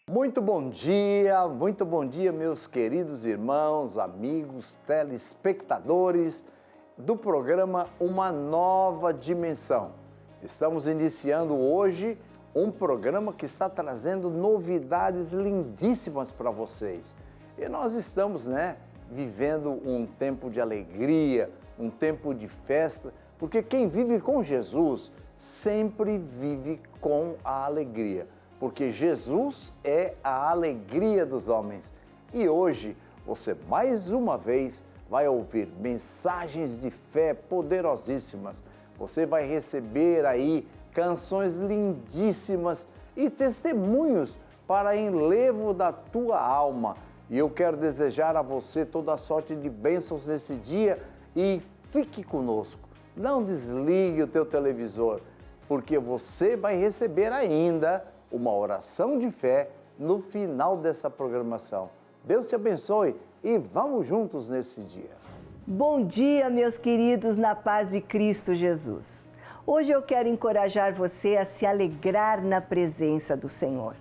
Muito bom dia, meus queridos irmãos, amigos, telespectadores do programa Uma Nova Dimensão. Estamos iniciando hoje um programa que está trazendo novidades lindíssimas para vocês. E nós estamos, vivendo um tempo de alegria, um tempo de festa, porque quem vive com Jesus sempre vive com a alegria. Porque Jesus é a alegria dos homens. E hoje você mais uma vez vai ouvir mensagens de fé poderosíssimas. Você vai receber aí canções lindíssimas e testemunhos para enlevo da tua alma. E eu quero desejar a você toda a sorte de bênçãos nesse dia e fique conosco. Não desligue o teu televisor, porque você vai receber ainda uma oração de fé no final dessa programação. Deus te abençoe e vamos juntos nesse dia. Bom dia, meus queridos, na paz de Cristo Jesus. Hoje eu quero encorajar você a se alegrar na presença do Senhor.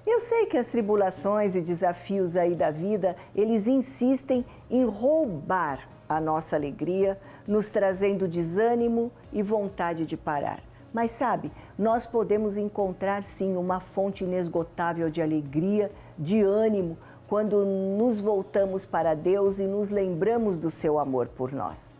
Eu sei que as tribulações e desafios aí da vida, eles insistem em roubar a nossa alegria, nos trazendo desânimo e vontade de parar. Mas sabe, nós podemos encontrar sim uma fonte inesgotável de alegria, de ânimo, quando nos voltamos para Deus e nos lembramos do seu amor por nós.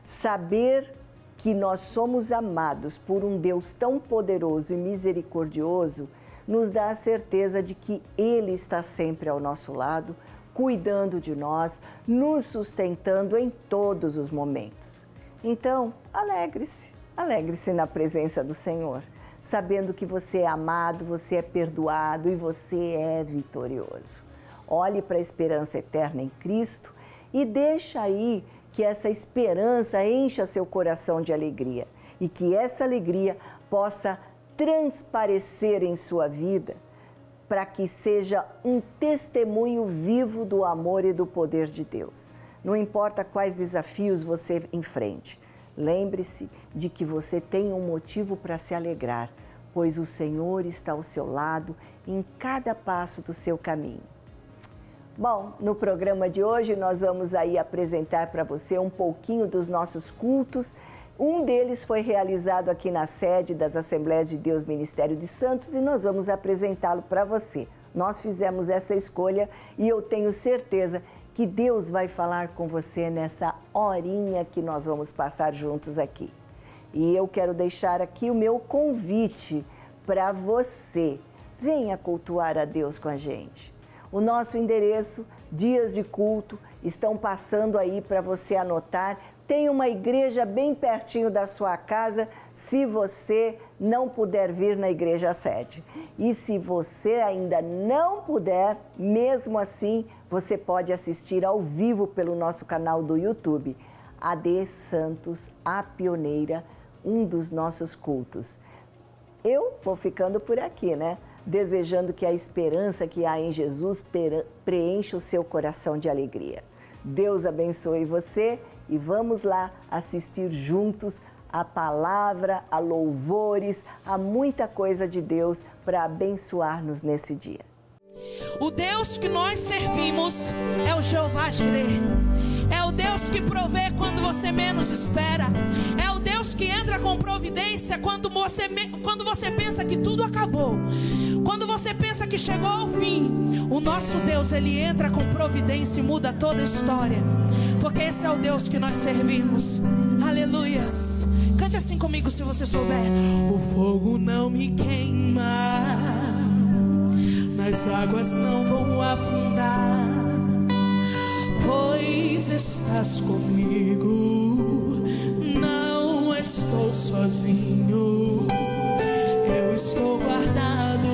Saber que nós somos amados por um Deus tão poderoso e misericordioso nos dá a certeza de que Ele está sempre ao nosso lado, cuidando de nós, nos sustentando em todos os momentos. Então, alegre-se. Alegre-se na presença do Senhor, sabendo que você é amado, você é perdoado e você é vitorioso. Olhe para a esperança eterna em Cristo e deixa aí que essa esperança encha seu coração de alegria e que essa alegria possa transparecer em sua vida para que seja um testemunho vivo do amor e do poder de Deus. Não importa quais desafios você enfrente. Lembre-se de que você tem um motivo para se alegrar, pois o Senhor está ao seu lado em cada passo do seu caminho. Bom, no programa de hoje nós vamos aí apresentar para você um pouquinho dos nossos cultos. Um deles foi realizado aqui na sede das Assembleias de Deus Ministério de Santos e nós vamos apresentá-lo para você. Nós fizemos essa escolha e eu tenho certeza que Deus vai falar com você nessa horinha que nós vamos passar juntos aqui. E eu quero deixar aqui o meu convite para você. Venha cultuar a Deus com a gente. O nosso endereço, dias de culto, estão passando aí para você anotar. Tem uma igreja bem pertinho da sua casa, se você não puder vir na igreja sede. E se você ainda não puder, mesmo assim, você pode assistir ao vivo pelo nosso canal do YouTube. AD Santos, a pioneira, um dos nossos cultos. Eu vou ficando por aqui, Desejando que a esperança que há em Jesus preencha o seu coração de alegria. Deus abençoe você e vamos lá assistir juntos a palavra, a louvores, a muita coisa de Deus para abençoar-nos nesse dia. O Deus que nós servimos é o Jeová Jireh. É o Deus que provê quando você menos espera. É o Deus que entra com providência quando você pensa que tudo acabou. Quando você pensa que chegou ao fim. O nosso Deus, Ele entra com providência e muda toda a história. Porque esse é o Deus que nós servimos. Aleluias. Cante assim comigo se você souber. O fogo não me queima, nas águas não vou afundar, pois estás comigo, não estou sozinho, eu estou guardado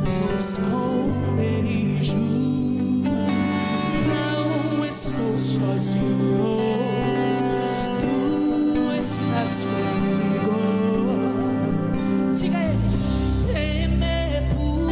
no esconderijo, não estou sozinho, tu estás comigo. Diga ele. Temer por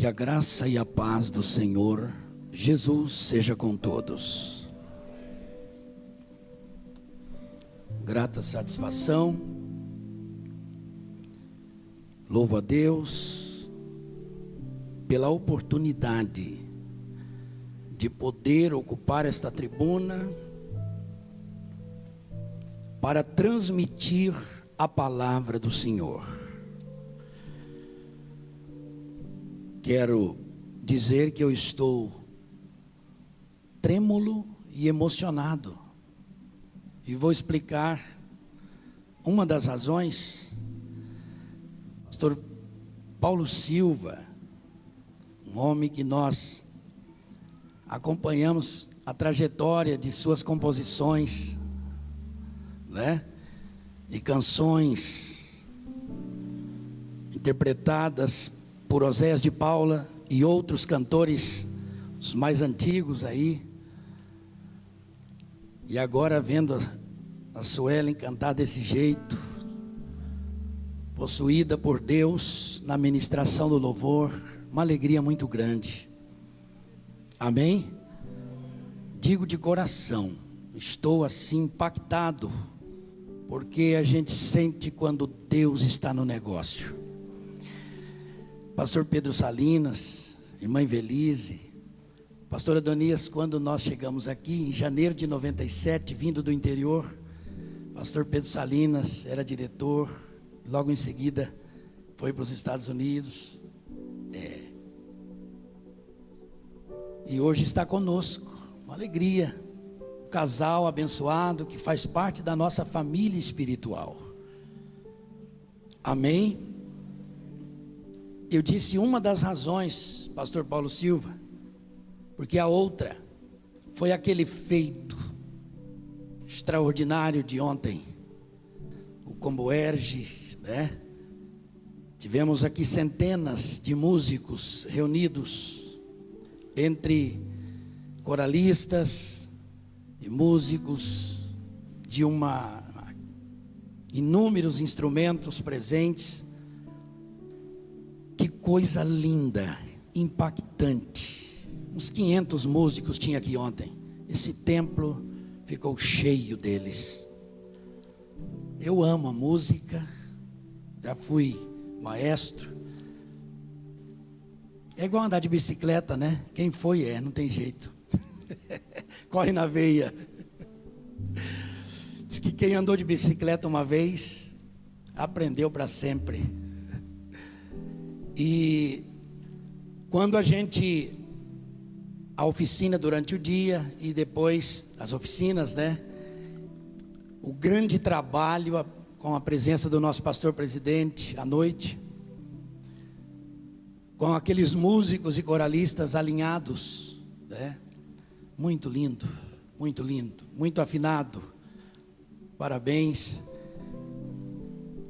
Que a graça e a paz do Senhor Jesus seja com todos. Grata satisfação. Louvo a Deus pela oportunidade de poder ocupar esta tribuna para transmitir a palavra do Senhor. Quero dizer que eu estou trêmulo e emocionado, e vou explicar uma das razões. Pastor Paulo Silva, um homem que nós acompanhamos a trajetória de suas composições, né? E canções interpretadas por Oséias de Paula e outros cantores, os mais antigos aí. E agora vendo a Suelen cantar desse jeito, possuída por Deus na ministração do louvor, uma alegria muito grande. Amém? Digo de coração, estou assim impactado, porque a gente sente quando Deus está no negócio. Pastor Pedro Salinas, irmã Invelise, pastor Adonias, quando nós chegamos aqui em janeiro de 97, vindo do interior, pastor Pedro Salinas era diretor, logo em seguida foi para os Estados Unidos, e hoje está conosco, uma alegria, um casal abençoado que faz parte da nossa família espiritual. Amém? Eu disse uma das razões, pastor Paulo Silva, porque a outra foi aquele feito extraordinário de ontem, o Comboerge, né? Tivemos aqui centenas de músicos reunidos, entre coralistas e músicos de inúmeros instrumentos presentes. Que coisa linda, impactante. Uns 500 músicos tinha aqui ontem. Esse templo ficou cheio deles. Eu amo a música, já fui maestro. É igual andar de bicicleta, né? Quem foi não tem jeito. Corre na veia. Diz que quem andou de bicicleta uma vez, aprendeu para sempre. E quando a oficina durante o dia e depois as oficinas, né? O grande trabalho com a presença do nosso pastor presidente à noite, com aqueles músicos e coralistas alinhados, né? Muito lindo, muito afinado. Parabéns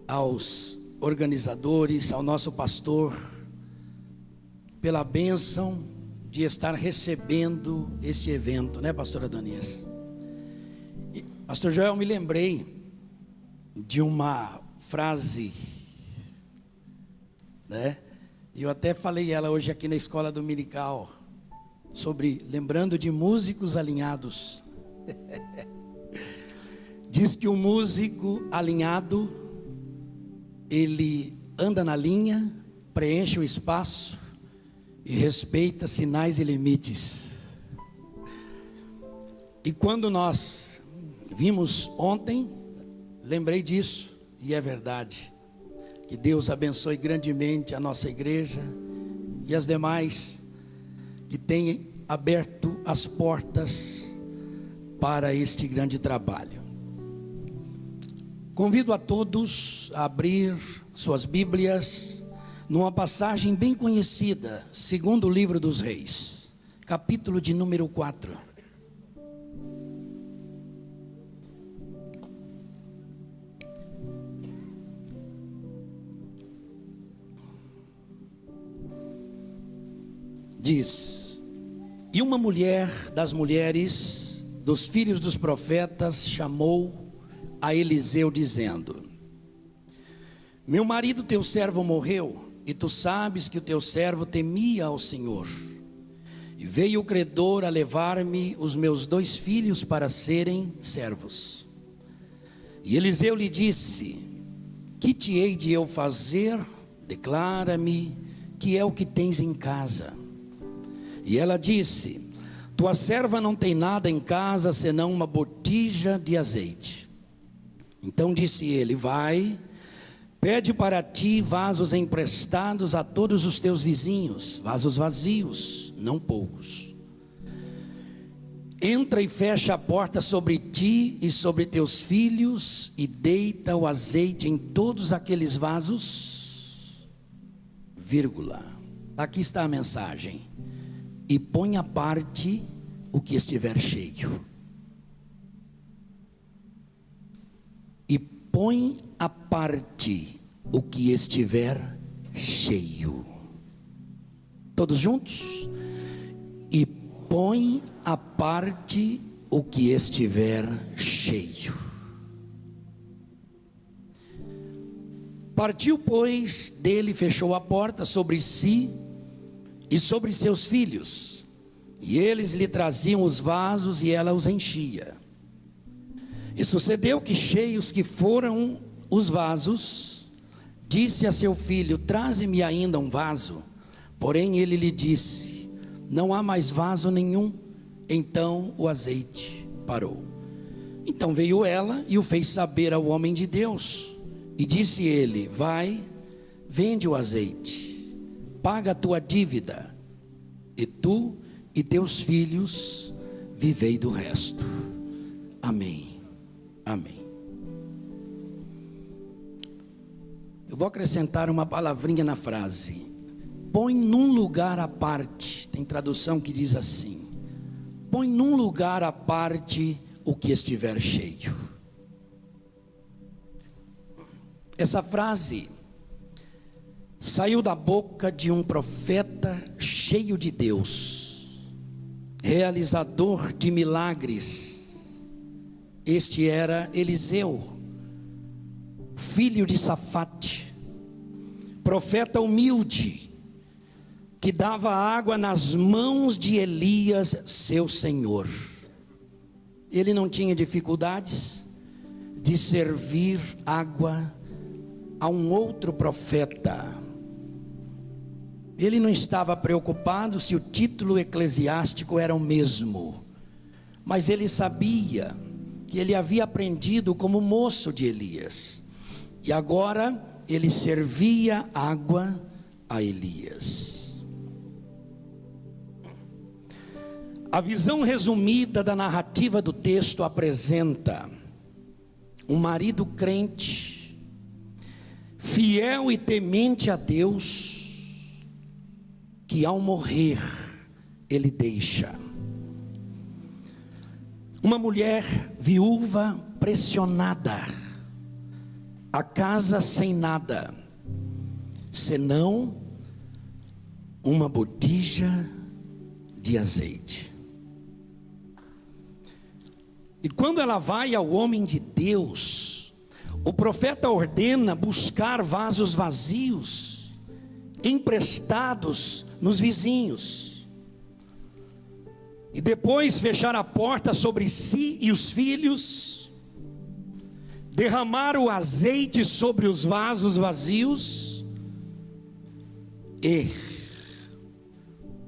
aos organizadores, ao nosso pastor, pela bênção de estar recebendo esse evento, né, pastor Adonias? E, pastor Joel, me lembrei de uma frase, né? Eu até falei ela hoje aqui na escola dominical, sobre lembrando de músicos alinhados. Diz que o músico alinhado, ele anda na linha, preenche o espaço e respeita sinais e limites. E quando nós vimos ontem, lembrei disso, e é verdade. Que Deus abençoe grandemente a nossa igreja e as demais que têm aberto as portas para este grande trabalho. Convido a todos a abrir suas Bíblias numa passagem bem conhecida, segundo o livro dos Reis, capítulo de número 4. Diz: e uma mulher das mulheres dos filhos dos profetas chamou a Eliseu dizendo: meu marido teu servo morreu, e tu sabes que o teu servo temia ao Senhor, e veio o credor a levar-me os meus 2 filhos para serem servos. E Eliseu lhe disse: que te hei de eu fazer? Declara-me que é o que tens em casa. E ela disse: tua serva não tem nada em casa senão uma botija de azeite. Então disse ele: vai, pede para ti vasos emprestados a todos os teus vizinhos, vasos vazios, não poucos. Entra e fecha a porta sobre ti e sobre teus filhos, e deita o azeite em todos aqueles vasos, vírgula. Aqui está a mensagem: e põe à parte o que estiver cheio. E põe à parte o que estiver cheio. Todos juntos? E põe à parte o que estiver cheio. Partiu, pois, dele, fechou a porta sobre si e sobre seus filhos, e eles lhe traziam os vasos e ela os enchia. E sucedeu que, cheios que foram os vasos, disse a seu filho: traze-me ainda um vaso. Porém ele lhe disse: não há mais vaso nenhum. Então o azeite parou. Então veio ela e o fez saber ao homem de Deus. E disse ele: vai, vende o azeite, paga a tua dívida, e tu e teus filhos vivei do resto. Amém. Amém. Eu vou acrescentar uma palavrinha na frase: põe num lugar à parte. Tem tradução que diz assim: põe num lugar à parte o que estiver cheio. Essa frase saiu da boca de um profeta cheio de Deus, realizador de milagres. Este era Eliseu, filho de Safate, profeta humilde, que dava água nas mãos de Elias, seu senhor. Ele não tinha dificuldades de servir água a um outro profeta. Ele não estava preocupado se o título eclesiástico era o mesmo, mas ele sabia que ele havia aprendido como moço de Elias, e agora ele servia água a Elias. A visão resumida da narrativa do texto apresenta um marido crente, fiel e temente a Deus, que ao morrer ele deixa. Uma mulher viúva pressionada, a casa sem nada, senão uma botija de azeite. E quando ela vai ao homem de Deus, o profeta ordena buscar vasos vazios, emprestados nos vizinhos, e depois fechar a porta sobre si e os filhos, derramar o azeite sobre os vasos vazios e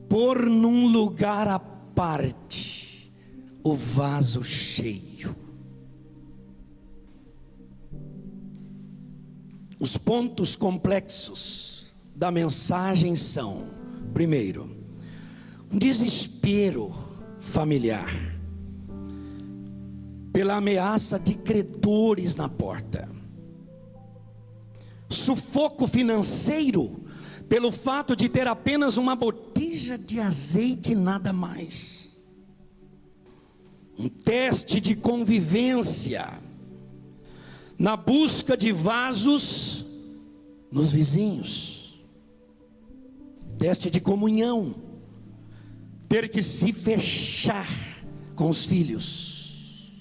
pôr num lugar à parte o vaso cheio. Os pontos complexos da mensagem são: primeiro, um desespero familiar pela ameaça de credores na porta, sufoco financeiro pelo fato de ter apenas uma botija de azeite e nada mais, um teste de convivência na busca de vasos nos vizinhos, teste de comunhão, ter que se fechar com os filhos,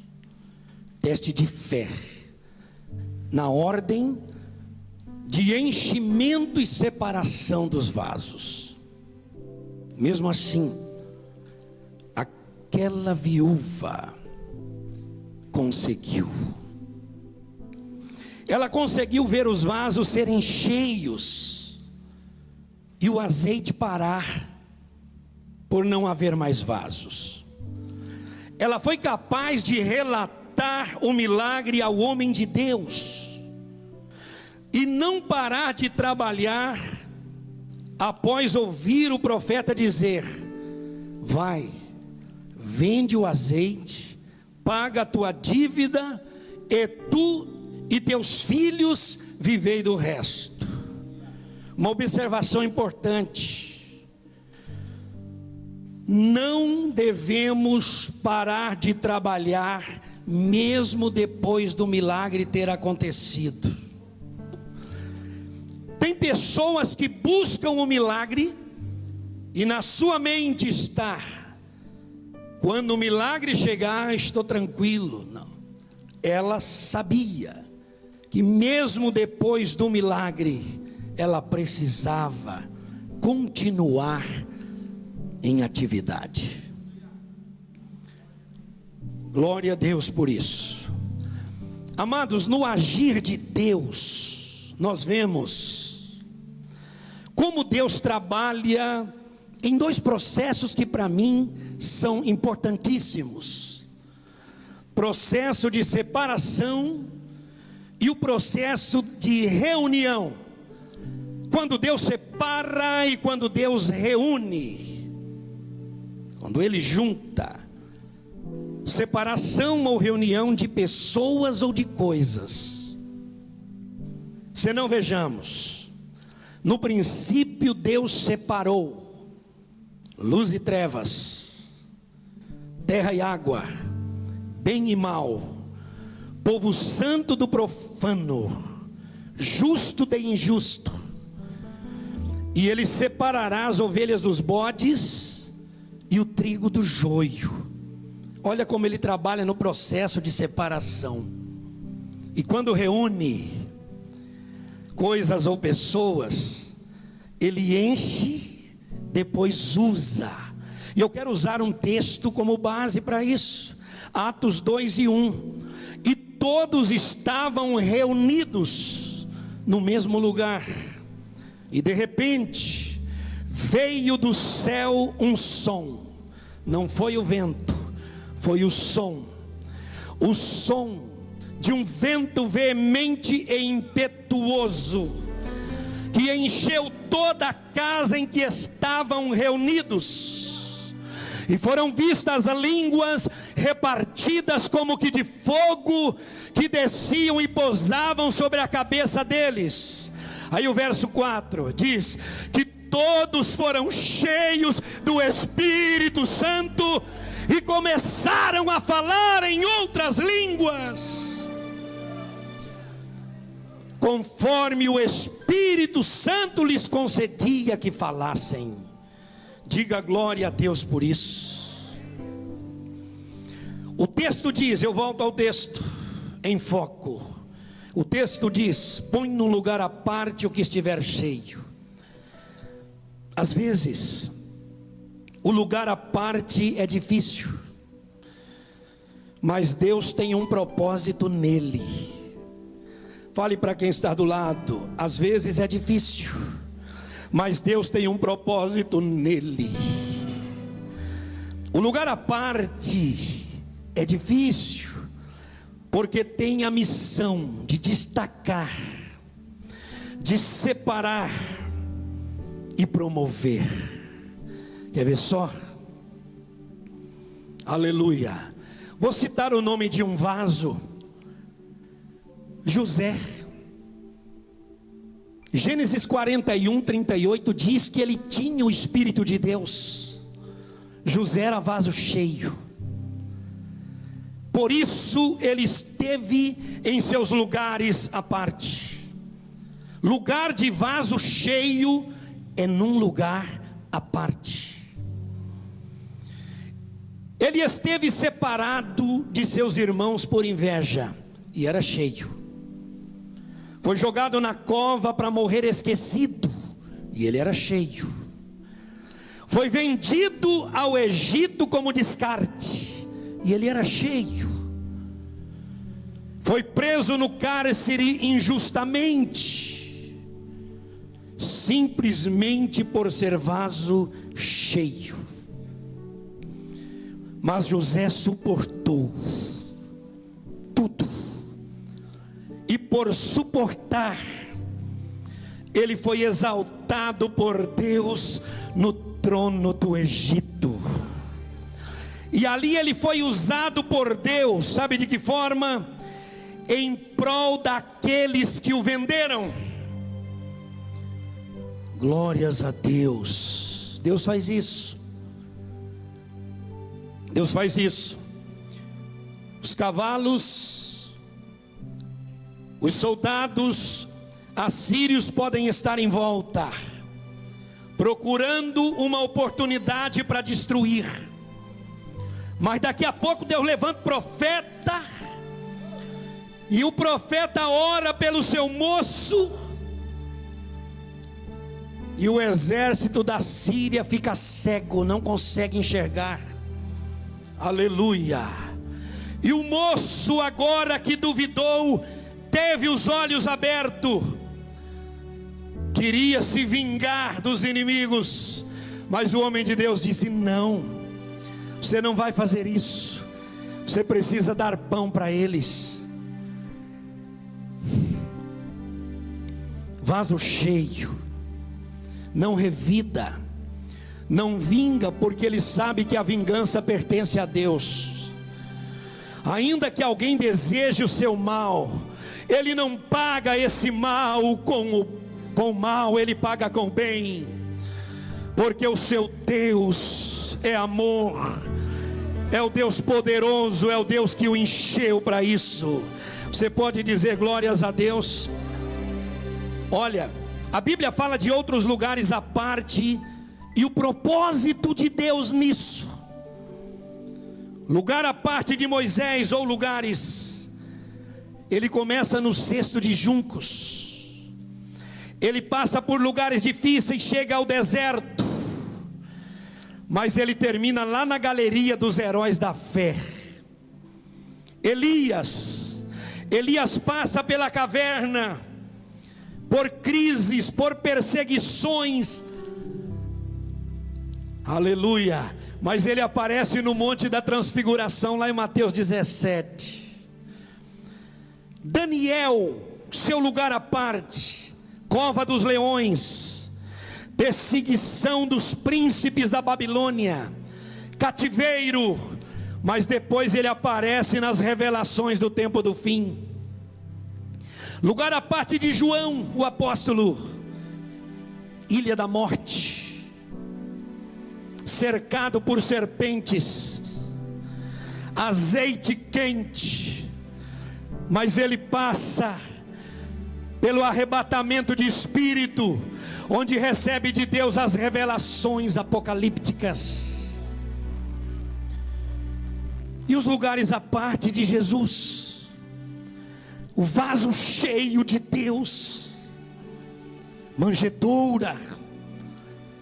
teste de fé na ordem de enchimento e separação dos vasos. Mesmo assim, aquela viúva conseguiu. Ela conseguiu ver os vasos serem cheios e o azeite parar por não haver mais vasos. Ela foi capaz de relatar relatar o milagre ao homem de Deus e não parar de trabalhar após ouvir o profeta dizer: vai, vende o azeite, paga a tua dívida, e tu e teus filhos vivei do resto. Uma observação importante: não devemos parar de trabalhar mesmo depois do milagre ter acontecido. Tem pessoas que buscam o milagre e na sua mente está: quando o milagre chegar, estou tranquilo. Não. Ela sabia que mesmo depois do milagre, ela precisava continuar em atividade. Glória a Deus por isso. Amados, no agir de Deus, nós vemos como Deus trabalha em dois processos que para mim são importantíssimos: processo de separação e o processo de reunião. Quando Deus separa e quando Deus reúne, quando Ele junta. Separação ou reunião de pessoas ou de coisas. Se não, vejamos, no princípio Deus separou luz e trevas, terra e água, bem e mal, povo santo do profano, justo de injusto. E Ele separará as ovelhas dos bodes e o trigo do joio. Olha como Ele trabalha no processo de separação. E quando reúne coisas ou pessoas, Ele enche, depois usa. E eu quero usar um texto como base para isso. Atos 2:1. E todos estavam reunidos no mesmo lugar. E de repente veio do céu um som. Não foi o vento, foi o som de um vento veemente e impetuoso, que encheu toda a casa em que estavam reunidos, e foram vistas línguas repartidas como que de fogo, que desciam e pousavam sobre a cabeça deles. Aí o verso 4 diz que todos foram cheios do Espírito Santo e começaram a falar em outras línguas, conforme o Espírito Santo lhes concedia que falassem. Diga glória a Deus por isso. O texto diz, eu volto ao texto, em foco. O texto diz: põe num lugar à parte o que estiver cheio. Às vezes o lugar à parte é difícil, mas Deus tem um propósito nele. Fale para quem está do lado: às vezes é difícil, mas Deus tem um propósito nele. O lugar à parte é difícil, porque tem a missão de destacar, de separar e promover. Quer ver só? Aleluia. Vou citar o nome de um vaso: José. Gênesis 41:38 diz que ele tinha o Espírito de Deus. José era vaso cheio. Por isso ele esteve em seus lugares à parte. Lugar de vaso cheio é num lugar à parte. Ele esteve separado de seus irmãos por inveja, e era cheio. Foi jogado na cova para morrer esquecido, e ele era cheio. Foi vendido ao Egito como descarte, e ele era cheio. Foi preso no cárcere injustamente, simplesmente por ser vaso cheio. Mas José suportou e por suportar, ele foi exaltado por Deus no trono do Egito. E ali ele foi usado por Deus, sabe de que forma? Em prol daqueles que o venderam. Glórias a Deus. Deus faz isso. Deus faz isso. Os cavalos, os soldados assírios podem estar em volta, procurando uma oportunidade para destruir. Mas daqui a pouco Deus levanta o profeta, e o profeta ora pelo seu moço, e o exército da Síria fica cego, não consegue enxergar. Aleluia. E o moço, agora que duvidou, teve os olhos abertos, queria se vingar dos inimigos, mas o homem de Deus disse: não, você não vai fazer isso, você precisa dar pão para eles. Vaso cheio não revida, não vinga, porque ele sabe que a vingança pertence a Deus. Ainda que alguém deseje o seu mal, ele não paga esse mal com mal, ele paga com bem, porque o seu Deus é amor, é o Deus poderoso, é o Deus que o encheu para isso. Você pode dizer glórias a Deus? Olha, a Bíblia fala de outros lugares à parte, e o propósito de Deus nisso. Lugar à parte de Moisés, ou lugares, ele começa no cesto de juncos, ele passa por lugares difíceis, chega ao deserto, mas ele termina lá na galeria dos heróis da fé. Elias passa pela caverna, por crises, por perseguições, aleluia, mas ele aparece no Monte da Transfiguração, lá em Mateus 17. Daniel, seu lugar à parte, cova dos leões, perseguição dos príncipes da Babilônia, cativeiro, mas depois ele aparece nas revelações do tempo do fim. Lugar à parte de João, o apóstolo, ilha da morte, cercado por serpentes, azeite quente, mas ele passa pelo arrebatamento de espírito, onde recebe de Deus as revelações apocalípticas. E os lugares à parte de Jesus, o vaso cheio de Deus, manjedoura,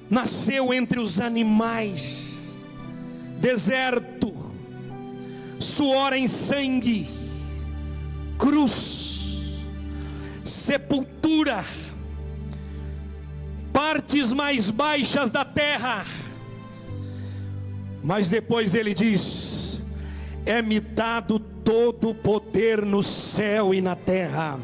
nasceu entre os animais, deserto, suor em sangue, cruz, sepultura, partes mais baixas da terra. Mas depois ele diz: é-me dado todo o poder no céu e na terra.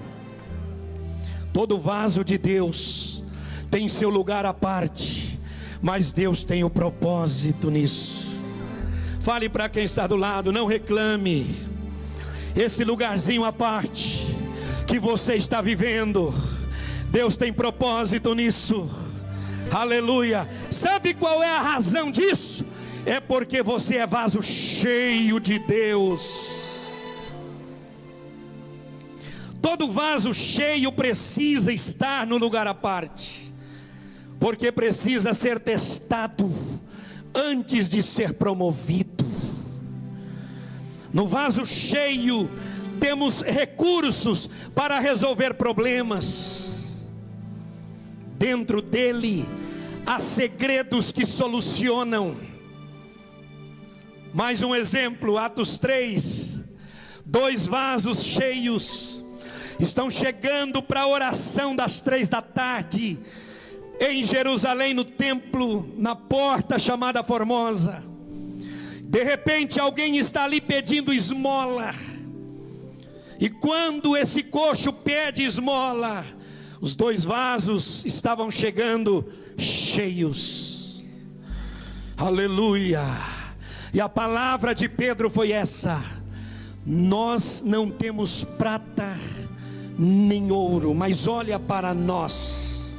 Todo vaso de Deus tem seu lugar à parte, mas Deus tem o propósito nisso. Fale para quem está do lado, não reclame. Esse lugarzinho à parte que você está vivendo, Deus tem propósito nisso. Aleluia. Sabe qual é a razão disso? É porque você é vaso cheio de Deus. Todo vaso cheio precisa estar no lugar à parte, porque precisa ser testado antes de ser promovido. No vaso cheio temos recursos para resolver problemas. Dentro dele há segredos que solucionam. Mais um exemplo, Atos 3, 2 vasos cheios estão chegando para a oração das 3 da tarde, em Jerusalém, no templo, na porta chamada Formosa. De repente alguém está ali pedindo esmola, E quando esse coxo pede esmola, os 2 vasos estavam chegando cheios. Aleluia. E a palavra de Pedro foi essa: nós não temos prata nem ouro, mas olha para nós,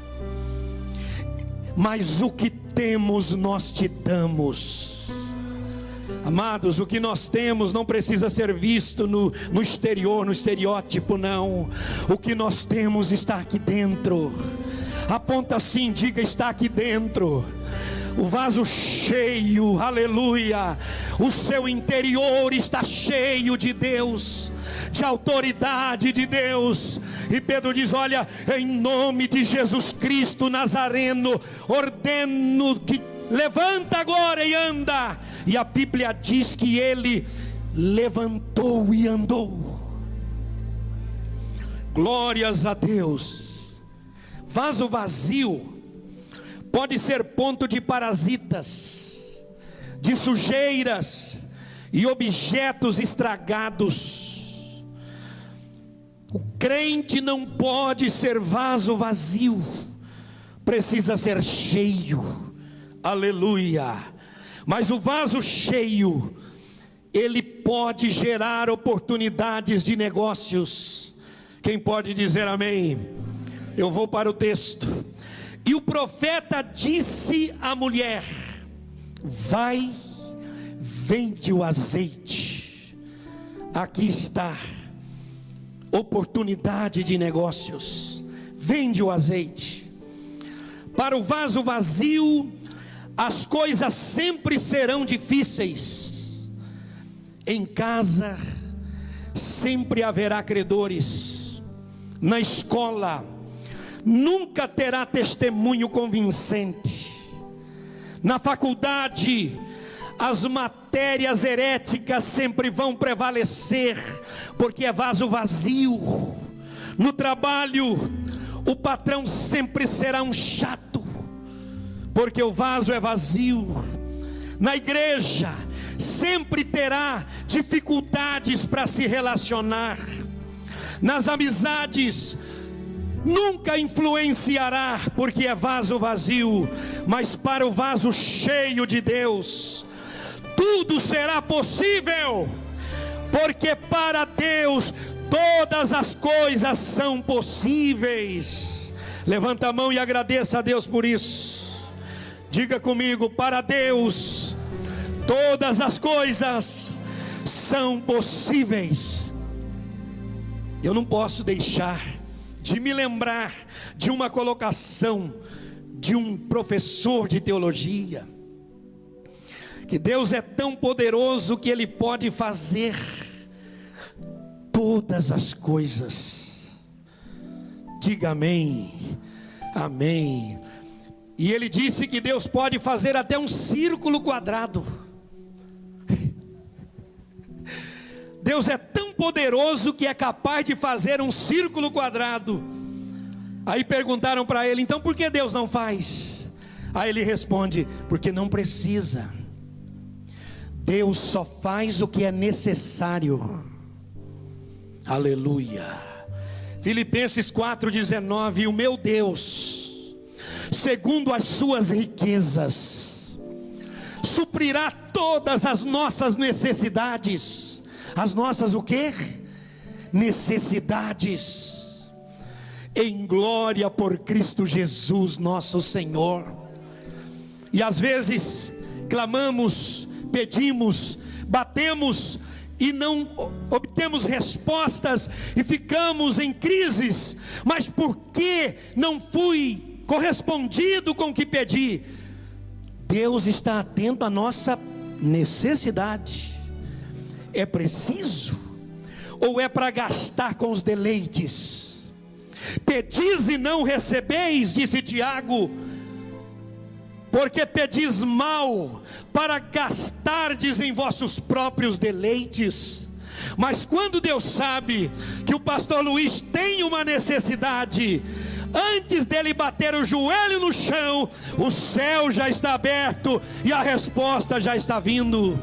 mas o que temos nós te damos. Amados, o que nós temos não precisa ser visto no exterior, no estereótipo, não. O que nós temos está aqui dentro. Aponta assim, diga: está aqui dentro. O vaso cheio, aleluia. O seu interior está cheio de Deus, de autoridade de Deus. E Pedro diz: olha, em nome de Jesus Cristo Nazareno, ordeno que levanta agora e anda. E a Bíblia diz que ele levantou e andou. Glórias a Deus. Vaso vazio pode ser ponto de parasitas, de sujeiras e objetos estragados. O crente não pode ser vaso vazio, precisa ser cheio. Aleluia. Mas o vaso cheio, ele pode gerar oportunidades de negócios. Quem pode dizer amém? Eu vou para o texto. E o profeta disse à mulher: vai, vende o azeite. Aqui está oportunidade de negócios. Vende o azeite. Para o vaso vazio, as coisas sempre serão difíceis. Em casa sempre haverá credores. Na escola nunca terá testemunho convincente. Na faculdade as matérias heréticas sempre vão prevalecer, porque é vaso vazio. No trabalho o patrão sempre será um chato, porque o vaso é vazio. Na igreja sempre terá dificuldades para se relacionar. Nas amizades nunca influenciará, porque é vaso vazio. Mas para o vaso cheio de Deus, tudo será possível, porque para Deus todas as coisas são possíveis. Levanta a mão e agradeça a Deus por isso. Diga comigo: para Deus todas as coisas são possíveis. Eu não posso deixar de me lembrar de uma colocação de um professor de teologia, que Deus é tão poderoso que Ele pode fazer todas as coisas. Diga amém, amém. E ele disse que Deus pode fazer até um círculo quadrado. Deus é tão poderoso que é capaz de fazer um círculo quadrado. Aí perguntaram para ele: então por que Deus não faz? Aí ele responde: porque não precisa. Deus só faz o que é necessário. Aleluia. Filipenses 4,19: e o meu Deus, segundo as suas riquezas, suprirá todas as nossas necessidades. As nossas o quê? Necessidades, em glória por Cristo Jesus nosso Senhor. E às vezes clamamos, pedimos, batemos e não obtemos respostas e ficamos em crises. Mas por que não fui correspondido com o que pedi? Deus está atento à nossa necessidade. É preciso? Ou é para gastar com os deleites? Pedis e não recebeis, disse Tiago, porque pedis mal, para gastardes em vossos próprios deleites. Mas quando Deus sabe que o pastor Luiz tem uma necessidade, antes dele bater o joelho no chão, o céu já está aberto e a resposta já está vindo.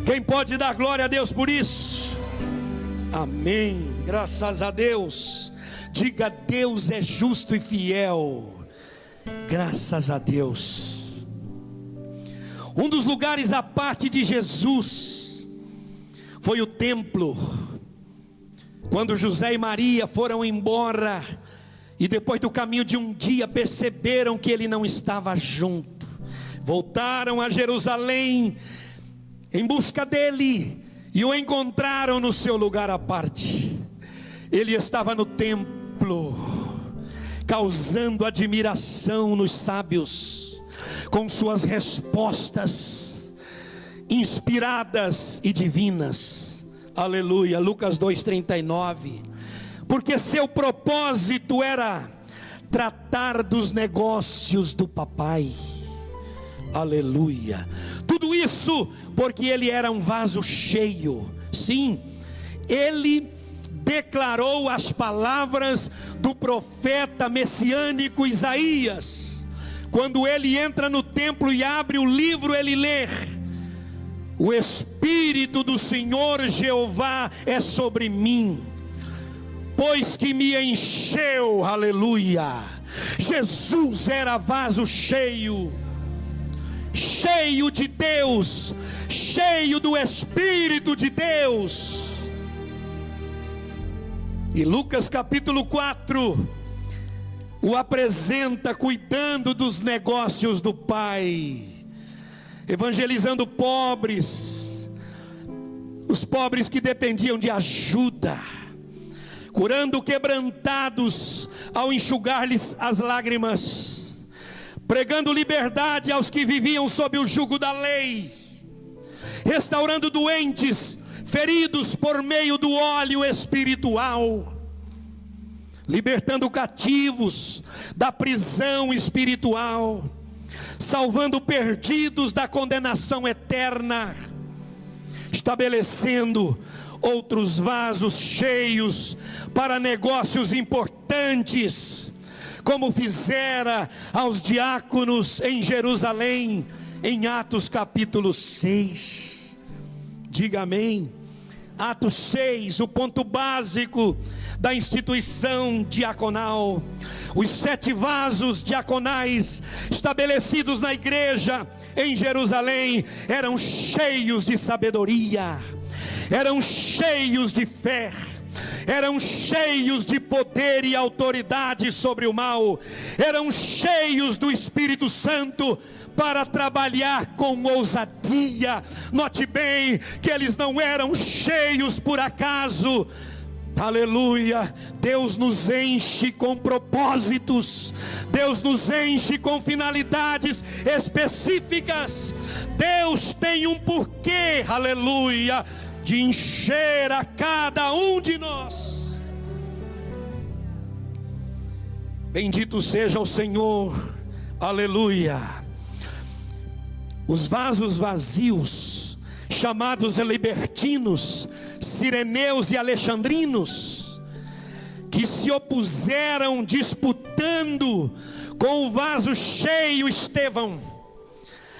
Quem pode dar glória a Deus por isso? Amém. Graças a Deus. Diga: Deus é justo e fiel. Graças a Deus. Um dos lugares à parte de Jesus foi o templo. Quando José e Maria foram embora, e depois do caminho de um dia perceberam que ele não estava junto, voltaram a Jerusalém em busca dele, e o encontraram no seu lugar à parte. Ele estava no templo, causando admiração nos sábios, com suas respostas inspiradas e divinas. Aleluia. Lucas 2:39. Porque seu propósito era tratar dos negócios do papai. Aleluia. Tudo isso porque ele era um vaso cheio. Sim, ele declarou as palavras do profeta messiânico Isaías. Quando ele entra no templo e abre o livro, ele lê: o Espírito do Senhor Jeová é sobre mim, pois que me encheu. Aleluia. Jesus era vaso cheio, cheio de Deus, cheio do Espírito de Deus. E Lucas capítulo 4 o apresenta cuidando dos negócios do Pai, evangelizando pobres, os pobres que dependiam de ajuda, curando quebrantados ao enxugar-lhes as lágrimas, pregando liberdade aos que viviam sob o jugo da lei, restaurando doentes, feridos por meio do óleo espiritual, libertando cativos da prisão espiritual, salvando perdidos da condenação eterna, estabelecendo outros vasos cheios para negócios importantes, como fizera aos diáconos em Jerusalém, em Atos capítulo 6. Diga amém. Atos 6, o ponto básico da instituição diaconal. Os 7 vasos diaconais estabelecidos na igreja em Jerusalém eram cheios de sabedoria, eram cheios de fé, eram cheios de poder e autoridade sobre o mal, eram cheios do Espírito Santo para trabalhar com ousadia. Note bem que eles não eram cheios por acaso. Aleluia. Deus nos enche com propósitos, Deus nos enche com finalidades específicas. Deus tem um porquê, aleluia, de encher a cada um de nós. Bendito seja o Senhor, aleluia. Os vasos vazios, chamados libertinos, sireneus e alexandrinos, que se opuseram disputando com o vaso cheio Estevão.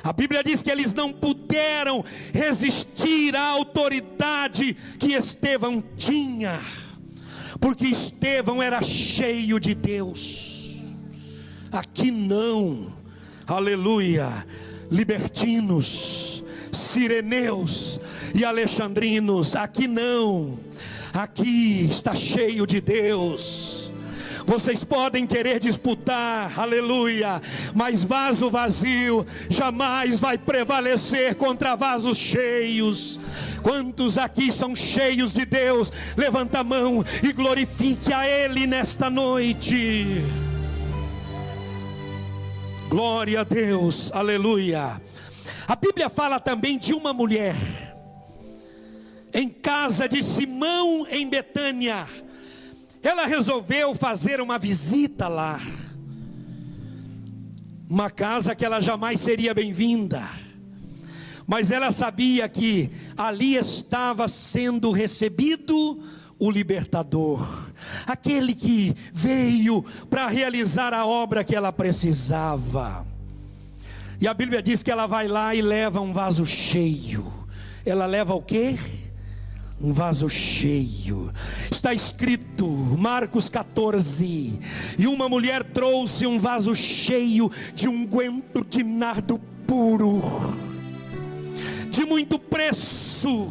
A Bíblia diz que eles não puderam resistir à autoridade que Estevão tinha, porque Estevão era cheio de Deus. Aqui não, aleluia. Libertinos, sireneus e alexandrinos, aqui não, aqui está cheio de Deus. Vocês podem querer disputar, aleluia, mas vaso vazio jamais vai prevalecer contra vasos cheios. Quantos aqui são cheios de Deus? Levanta a mão e glorifique a Ele nesta noite. Glória a Deus, aleluia. A Bíblia fala também de uma mulher em casa de Simão em Betânia. Ela resolveu fazer uma visita lá, uma casa que ela jamais seria bem-vinda, mas ela sabia que ali estava sendo recebido o libertador, aquele que veio para realizar a obra que ela precisava. E a Bíblia diz que ela vai lá e leva um vaso cheio. Ela leva o quê? Um vaso cheio. Está escrito, Marcos 14: e uma mulher trouxe um vaso cheio de unguento de nardo puro, de muito preço.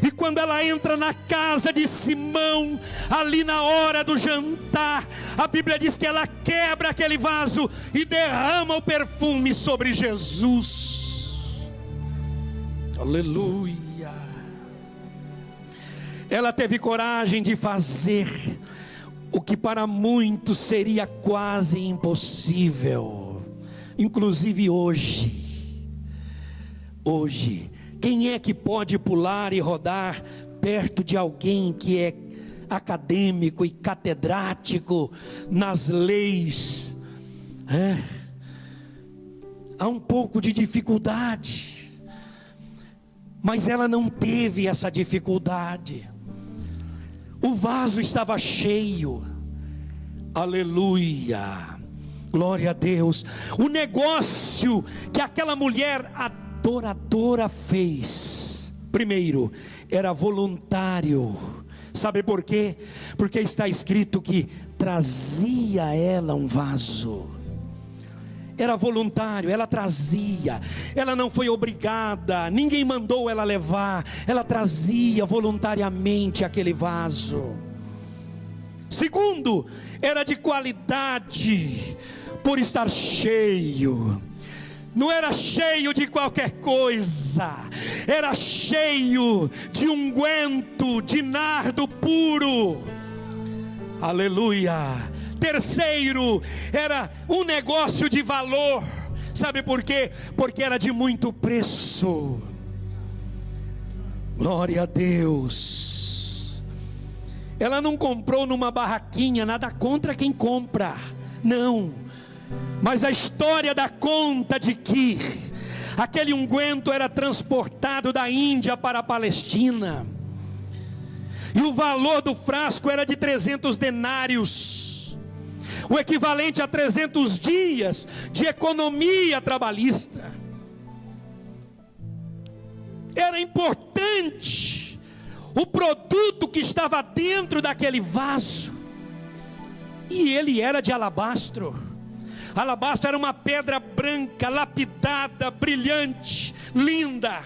E quando ela entra na casa de Simão, ali na hora do jantar, a Bíblia diz que ela quebra aquele vaso e derrama o perfume sobre Jesus. Aleluia. Ela teve coragem de fazer o que para muitos seria quase impossível. Inclusive hoje, quem é que pode pular e rodar perto de alguém que é acadêmico e catedrático nas leis? Há um pouco de dificuldade, mas ela não teve essa dificuldade. O vaso estava cheio. Aleluia, glória a Deus. O negócio que aquela mulher adoradora fez, primeiro, era voluntário. Sabe por quê? Porque está escrito que trazia ela um vaso. Era voluntário, ela trazia, ela não foi obrigada, ninguém mandou ela levar, ela trazia voluntariamente aquele vaso. Segundo, era de qualidade, por estar cheio. Não era cheio de qualquer coisa, era cheio de unguento de nardo puro. Aleluia. Terceiro, era um negócio de valor. Sabe por quê? Porque era de muito preço. Glória a Deus. Ela não comprou numa barraquinha, nada contra quem compra, não. Mas a história dá conta de que aquele unguento era transportado da Índia para a Palestina. E o valor do frasco era de 300 denários. O equivalente a 300 dias de economia trabalhista. Era importante o produto que estava dentro daquele vaso. E ele era de alabastro. Alabastro era uma pedra branca, lapidada, brilhante, linda.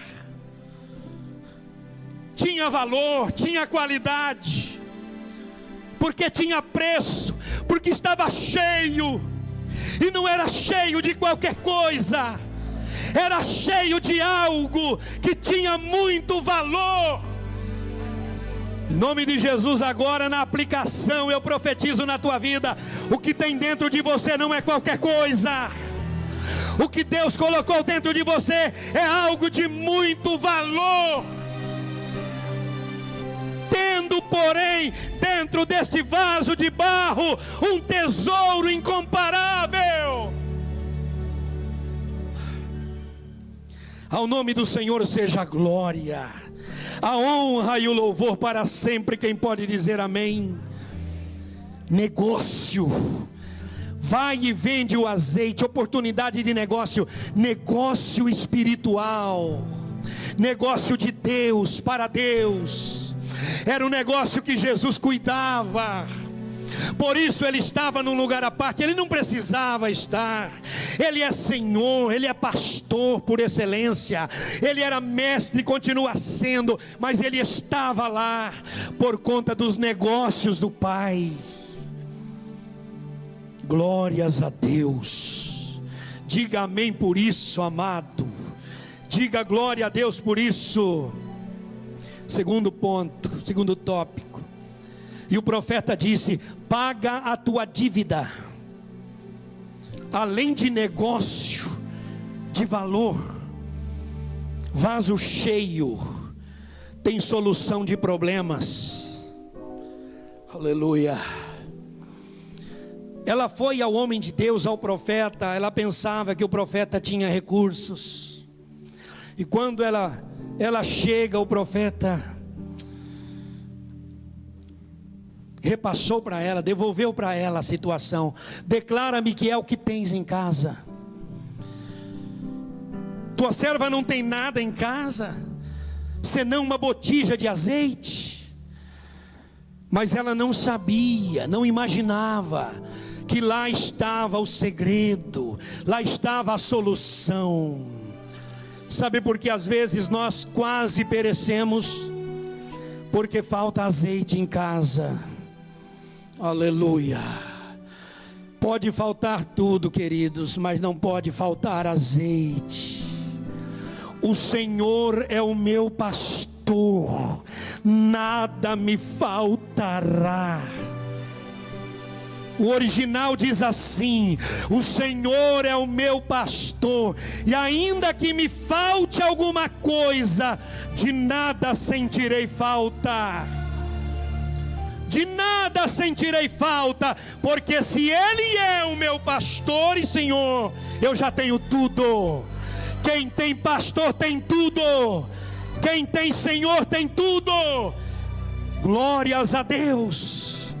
Tinha valor, tinha qualidade. Porque tinha preço, porque estava cheio. E não era cheio de qualquer coisa, era cheio de algo que tinha muito valor. Em nome de Jesus, agora na aplicação eu profetizo na tua vida: o que tem dentro de você não é qualquer coisa. O que Deus colocou dentro de você é algo de muito valor. Tendo, porém, dentro deste vaso de barro, um tesouro incomparável. Ao nome do Senhor seja a glória, a honra e o louvor para sempre. Quem pode dizer amém? Negócio. Vai e vende o azeite. Oportunidade de negócio. Negócio espiritual. Negócio de Deus para Deus. Era um negócio que Jesus cuidava. Por isso ele estava num lugar à parte. Ele não precisava estar. Ele é Senhor, ele é pastor por excelência. Ele era mestre e continua sendo. Mas ele estava lá por conta dos negócios do Pai. Glórias a Deus. Diga amém por isso, amado. Diga glória a Deus por isso. Segundo ponto, segundo tópico. E o profeta disse: paga a tua dívida. Além de negócio de valor, vaso cheio tem solução de problemas. Aleluia. Ela foi ao homem de Deus, ao profeta. Ela pensava que o profeta tinha recursos. E quando ela chega, o profeta repassou para ela, devolveu para ela a situação. Declara-me que é o que tens em casa. Tua serva não tem nada em casa. senão uma botija de azeite. Mas ela não sabia, não imaginava que lá estava o segredo, lá estava a solução. Sabe por que às vezes nós quase perecemos? Porque falta azeite em casa. Aleluia. Pode faltar tudo, queridos, mas não pode faltar azeite. O Senhor é o meu pastor, nada me faltará. O original diz assim: o Senhor é o meu pastor, e ainda que me falte alguma coisa, de nada sentirei falta. De nada sentirei falta, porque se Ele é o meu pastor e Senhor, eu já tenho tudo. Quem tem pastor tem tudo. Quem tem Senhor tem tudo. Glórias a Deus.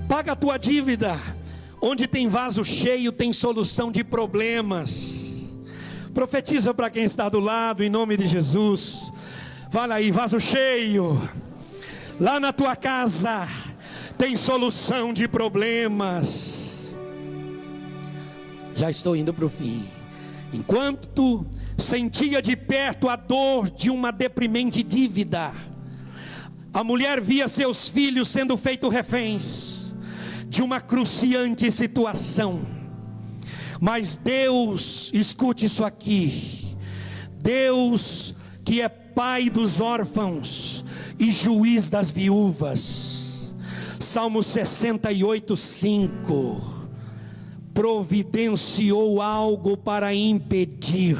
Paga a tua dívida. Onde tem vaso cheio tem solução de problemas. Profetiza para quem está do lado em nome de Jesus. Fala aí, vaso cheio. Lá na tua casa tem solução de problemas. Já estou indo para o fim. Enquanto sentia de perto a dor de uma deprimente dívida, a mulher via seus filhos sendo feitos reféns de uma cruciante situação. Mas Deus, escute isso aqui, Deus que é Pai dos órfãos e juiz das viúvas, Salmo 68:5, providenciou algo para impedir,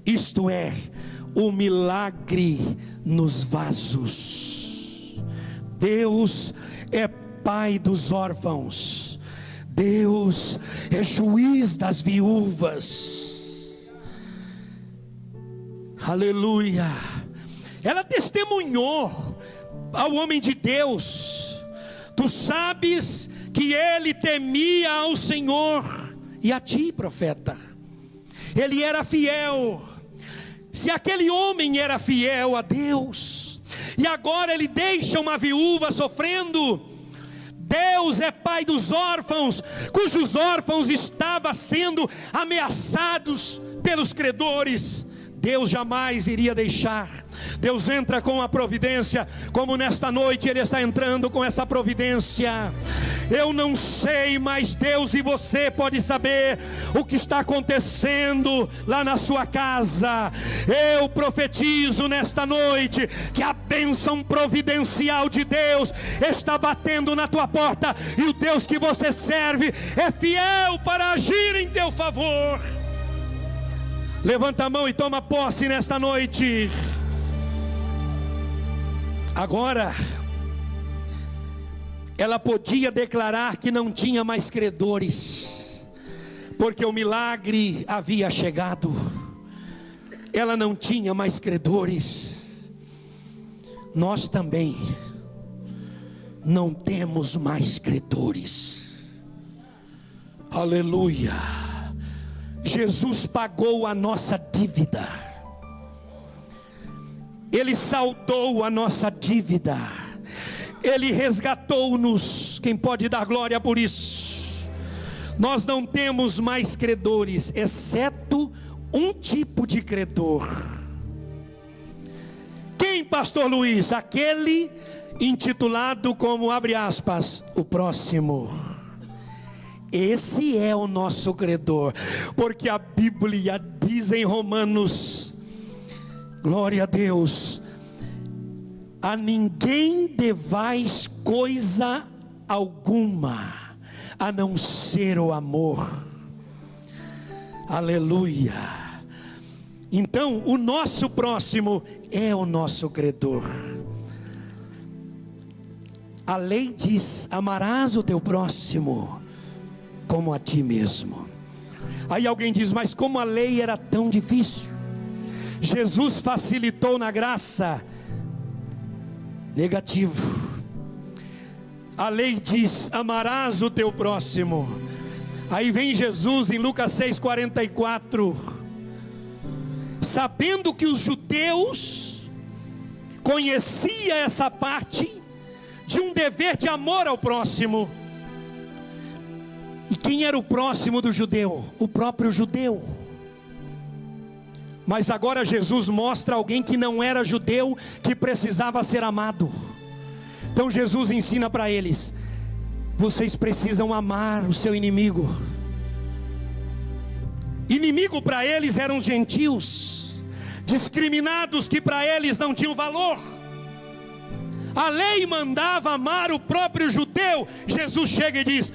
isto é, o milagre nos vasos. Deus é Pai dos órfãos, Deus é juiz das viúvas. Aleluia. Ela testemunhou ao homem de Deus: tu sabes que ele temia ao Senhor, e a ti, profeta, ele era fiel. Se aquele homem era fiel a Deus, e agora ele deixa uma viúva sofrendo, Deus é Pai dos órfãos, cujos órfãos estavam sendo ameaçados pelos credores. Deus jamais iria deixar. Deus entra com a providência, como nesta noite Ele está entrando com essa providência. Eu não sei, mas Deus e você pode saber o que está acontecendo lá na sua casa. Eu profetizo nesta noite que a bênção providencial de Deus está batendo na tua porta, e o Deus que você serve é fiel para agir em teu favor. Levanta a mão e toma posse nesta noite. Agora, ela podia declarar que não tinha mais credores, porque o milagre havia chegado. Ela não tinha mais credores. Nós também não temos mais credores. Aleluia. Jesus pagou a nossa dívida. Ele saldou a nossa dívida. Ele resgatou-nos. Quem pode dar glória por isso? Nós não temos mais credores, exceto um tipo de credor. Quem, pastor Luiz? Aquele intitulado como, abre aspas, o próximo. Esse é o nosso credor, porque a Bíblia diz em Romanos, glória a Deus, a ninguém devais coisa alguma, a não ser o amor. Aleluia. Então o nosso próximo é o nosso credor. A lei diz: amarás o teu próximo como a ti mesmo. Aí alguém diz: mas como a lei era tão difícil? Jesus facilitou na graça. Negativo. A lei diz: amarás o teu próximo. Aí vem Jesus em Lucas 6,44. sabendo que os judeus conheciam essa parte de um dever de amor ao próximo. E quem era o próximo do judeu? O próprio judeu. Mas agora Jesus mostra alguém que não era judeu, que precisava ser amado. Então Jesus ensina para eles: vocês precisam amar o seu inimigo. Inimigo para eles eram gentios, discriminados, que para eles não tinham valor. A lei mandava amar o próprio judeu. Jesus chega e diz: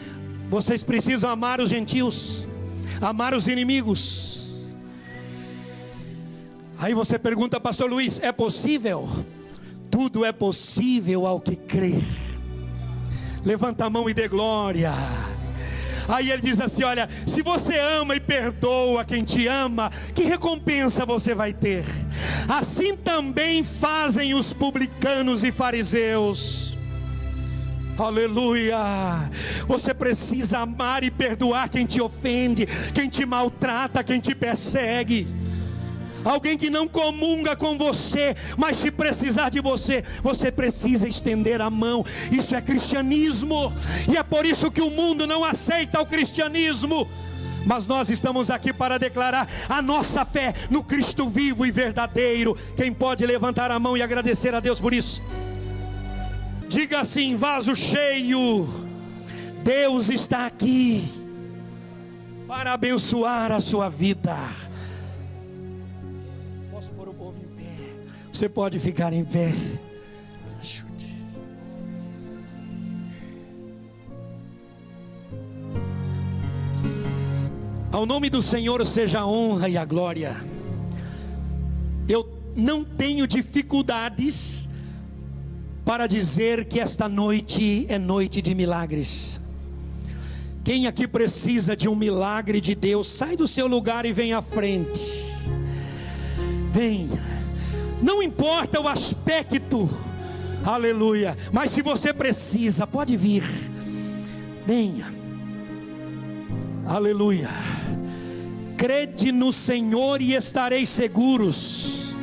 vocês precisam amar os gentios, amar os inimigos. Aí você pergunta, pastor Luiz, é possível? Tudo é possível ao que crê. Levanta a mão e dê glória. Aí ele diz assim: olha, se você ama e perdoa quem te ama, que recompensa você vai ter? Assim também fazem os publicanos e fariseus. Aleluia. Você precisa amar e perdoar quem te ofende, quem te maltrata, quem te persegue. Alguém que não comunga com você, mas se precisar de você, você precisa estender a mão. Isso é cristianismo. E é por isso que o mundo não aceita o cristianismo. Mas nós estamos aqui para declarar a nossa fé no Cristo vivo e verdadeiro. Quem pode levantar a mão e agradecer a Deus por isso? Diga assim: vaso cheio, Deus está aqui para abençoar a sua vida. Posso pôr o povo em pé? Você pode ficar em pé. Ajude. Ao nome do Senhor seja a honra e a glória. Eu não tenho dificuldades para dizer que esta noite é noite de milagres. Quem aqui precisa de um milagre de Deus, sai do seu lugar e vem à frente. Venha. Não importa o aspecto, aleluia, mas se você precisa, pode vir. Venha. Aleluia. Crede no Senhor e estareis seguros.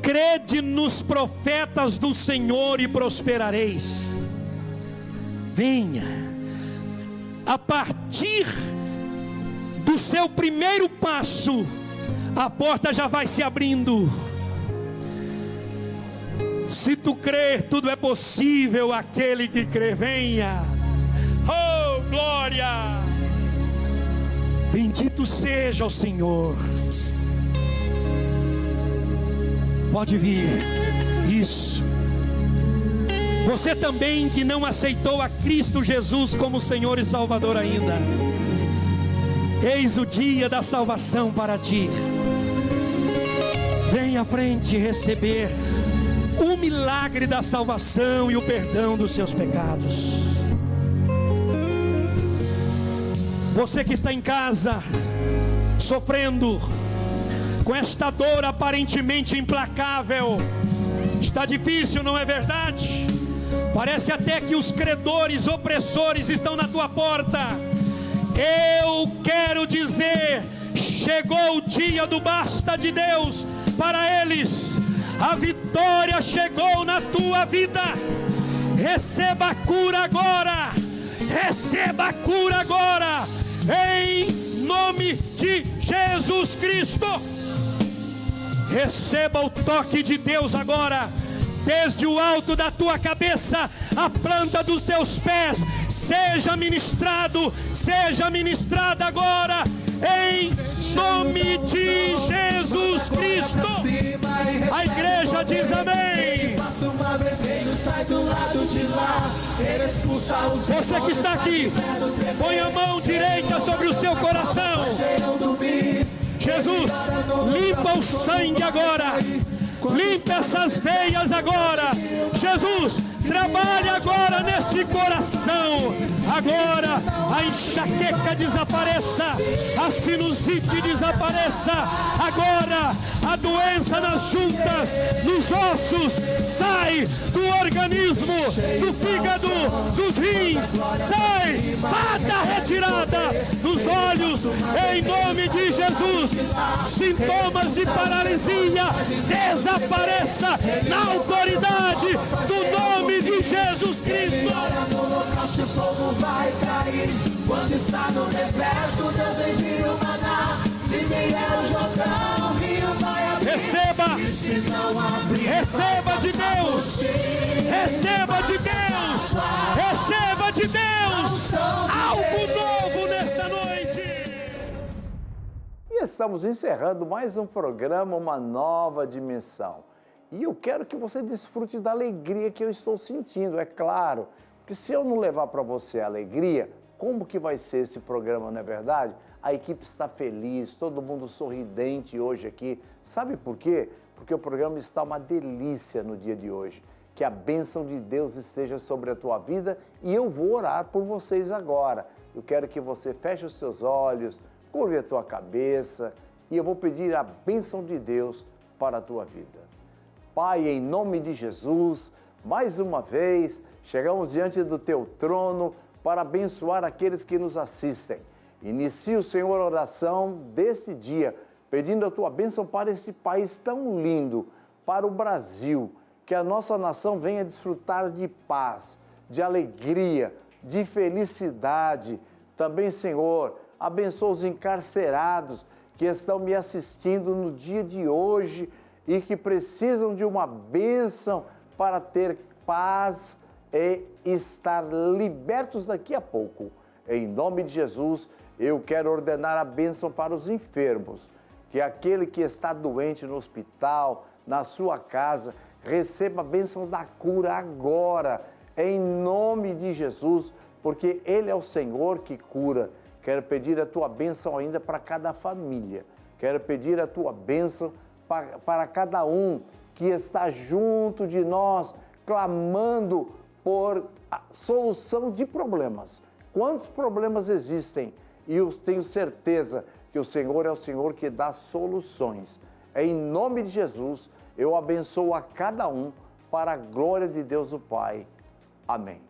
Crede nos profetas do Senhor e prosperareis. Venha. A partir do seu primeiro passo, a porta já vai se abrindo. Se tu crer, tudo é possível aquele que crê. Venha. Oh, glória. Bendito seja o Senhor. Pode vir. Isso. Você também que não aceitou a Cristo Jesus como Senhor e Salvador ainda, eis o dia da salvação para ti. Vem à frente receber o milagre da salvação e o perdão dos seus pecados. Você que está em casa sofrendo com esta dor aparentemente implacável, está difícil, não é verdade? Parece até que os credores opressores estão na tua porta. Eu quero dizer, chegou o dia do basta de Deus para eles. A vitória chegou na tua vida. Receba a cura agora. Receba a cura agora, em nome de Jesus Cristo. Receba o toque de Deus agora, desde o alto da tua cabeça, a planta dos teus pés, seja ministrado, seja ministrada agora, em nome de Jesus Cristo. A igreja diz amém. Você que está aqui, põe a mão direita sobre o seu coração. Jesus, limpa o sangue agora. limpa essas veias agora. Jesus, trabalhe agora neste coração. Agora a enxaqueca desapareça, a sinusite desapareça. Agora a doença nas juntas, nos ossos, sai do organismo, do fígado, dos rins, sai, mata retirada dos olhos, em nome de Jesus. Sintomas de paralisia, desapareça na autoridade do nome de Jesus Cristo. O fogo vai cair. Quando está no deserto, Deus envia o maná. Se vier o Jordão, o rio vai abrir. Receba, E se não abrir, receba de Deus, receba de Deus, receba de Deus algo novo nesta noite. E estamos encerrando mais um programa, Uma Nova Dimensão. E eu quero que você desfrute da alegria que eu estou sentindo, é claro. Porque se eu não levar para você a alegria, como que vai ser esse programa, não é verdade? A equipe está feliz, todo mundo sorridente hoje aqui. Sabe por quê? Porque o programa está uma delícia no dia de hoje. Que a bênção de Deus esteja sobre a tua vida e eu vou orar por vocês agora. Eu quero que você feche os seus olhos, curve a tua cabeça e eu vou pedir a bênção de Deus para a tua vida. Pai, em nome de Jesus, mais uma vez, chegamos diante do Teu trono para abençoar aqueles que nos assistem. Inicia, Senhor, a oração desse dia, pedindo a Tua bênção para esse país tão lindo, para o Brasil, que a nossa nação venha desfrutar de paz, de alegria, de felicidade. Também, Senhor, abençoa os encarcerados que estão me assistindo no dia de hoje e que precisam de uma bênção para ter paz e estar libertos daqui a pouco. Em nome de Jesus, eu quero ordenar a bênção para os enfermos, que aquele que está doente no hospital, na sua casa, receba a bênção da cura agora, em nome de Jesus, porque Ele é o Senhor que cura. Quero pedir a Tua bênção ainda para cada família. Quero pedir a Tua bênção para cada um que está junto de nós, clamando por a solução de problemas. Quantos problemas existem? E eu tenho certeza que o Senhor é o Senhor que dá soluções. Em nome de Jesus, eu abençoo a cada um para a glória de Deus o Pai. Amém.